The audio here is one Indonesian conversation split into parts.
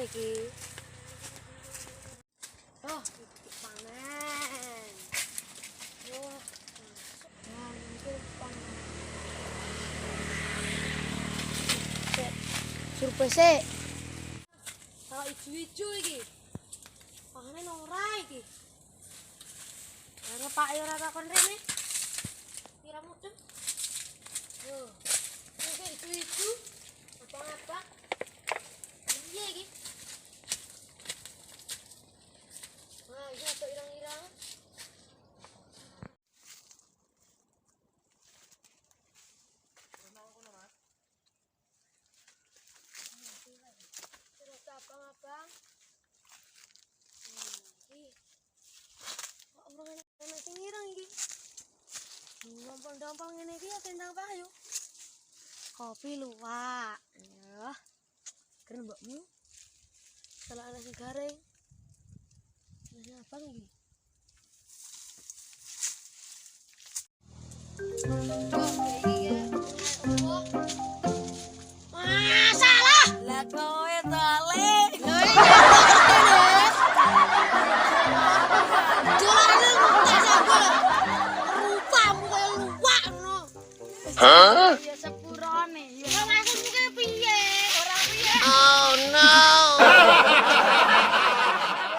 iki. Oh, titik panen. Wah, mantap panen. Survei sik. Kalau ijo-ijo iki. Panen ora iki. Ana Pak yo ora takon rene. Kira mudeng. Yo. Iki ijo-ijo. Apa-apa? Iya iki. Wah, iki ada irang-irang. Terus abang-abang. Iki. Kok orang sing irang iki? Gampang-gampang ngene iki ya tendang payu. Kopi luwak. Ya. Keren mbakmu. Salah ana sing garing. Ini abang iki. Salah. Lah kowe tole. Jolane tak sabul. Rupamu kaya luwak ngono. Hah? Ya sepurane. Ya maksudmu piye? Ora piye. Oh no!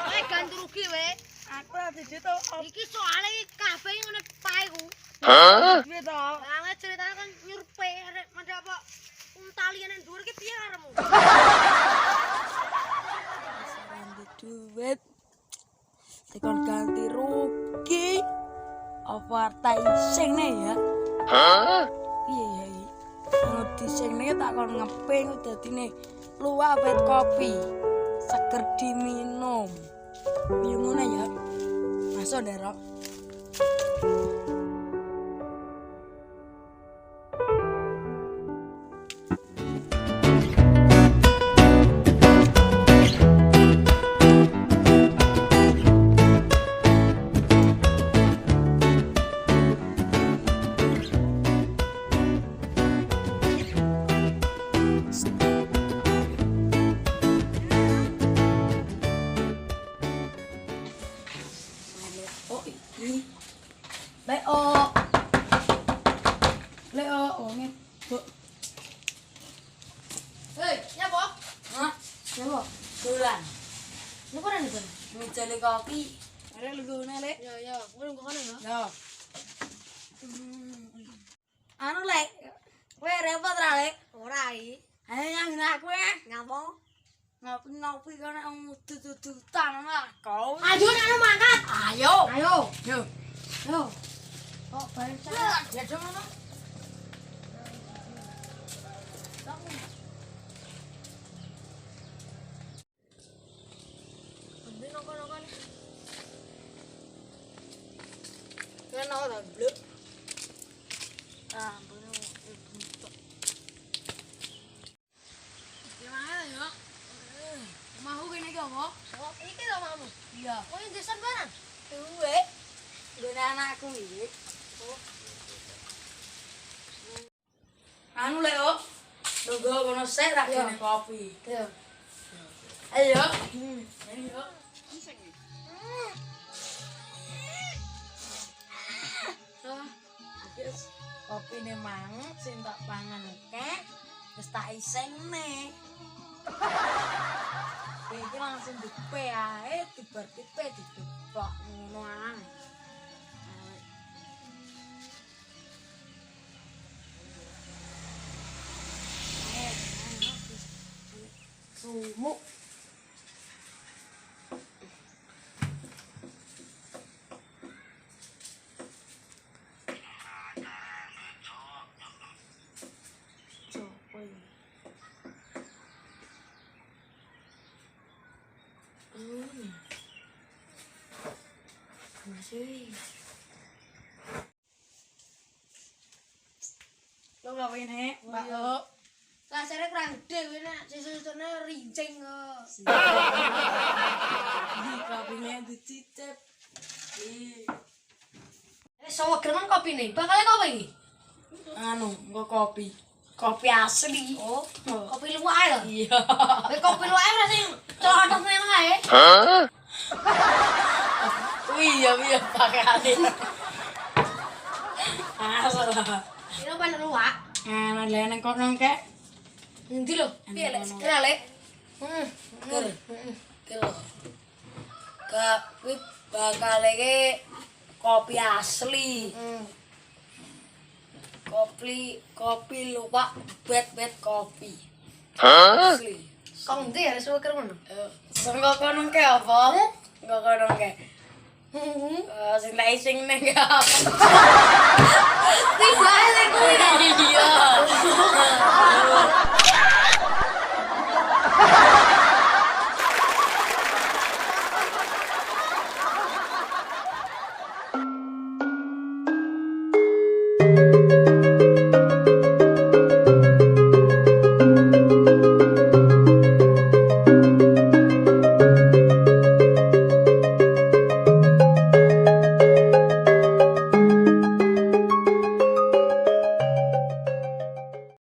Kowe ganti rugi we. Aku ora dijeto. Iki soalnya kabeh ngene paeku. Hah? Piye to? Lah ceritane kan nyurpe arek mandha apa untalian nang dhuwur ki piye karemu? Ganti duit. Tekon ganti rugi. Apa artai sing ne ya? Hah? Piye ya iki? Ono disingne tak kon ngeping dadine luwak wit kopi. Seger diminum. Piye ngono ya? Masuk Derok. Oh iki. Leo. Leo, oh nge. Hei, nyapa? Hah? Nyapa? Dolan. Nyapa nang iki? Ngejeli kopi. Arek lungguhne, Lek. Ya, kowe nggo kono ya. Yo. Anu Lek, kowe repot ra Lek? Ora iki. Ayo nyang aku ya. Nyapa? Ngopi-ngopi kono udut-udutan lah kau. Ayo nang mangkat. Ayo. Ayo. Yo. Yo. Kok bayar saya? Ya dong ngono. Ambil nongkon-nongkon. Kan ora blek. Ah, bener. Gimana ya? Mau kene iki apa? Oh, iki lho mamu. Iya. Oh, ini desain barang. Duwe. Gone anakku iki. Anu Leo. Nunggu kono sik tak Iya. kene kopi. Ya. Ayo. Ayo. Yes. Kopi ne mang sing tak pangan kek wis tak isingne. Iki langsung dipe ae dibar-dipe didepok ngono ae. Sumuk. Coba ya. Masih. Lo ngapain he, Mbak Lo? Lasere kurang gede kuwi nek sisune rincing kok. Di kopinya dicicip. Ih. Sawo gremen kopine. Bakale kopi iki. Anu, engko kopi. Kopi asli. Oh, kopi luwak lho. Iya. Kopi luwak ora sing Celana memang ae. Huh? Iya pakane. Asal. Ini apa lu, Wak? Ana lene kok nang kek. Nanti lo, piye lek sekira lek. Ker. Kelo. Kuwi bakal iki kopi asli. Kopi luwak bet kopi. Huh? Asli. Kong ndi ya suwe ker ngono. Sengko kono ke apa? Sengko kono ke. Sing tak ising neng apa? Tiba lek kuwi. Iya.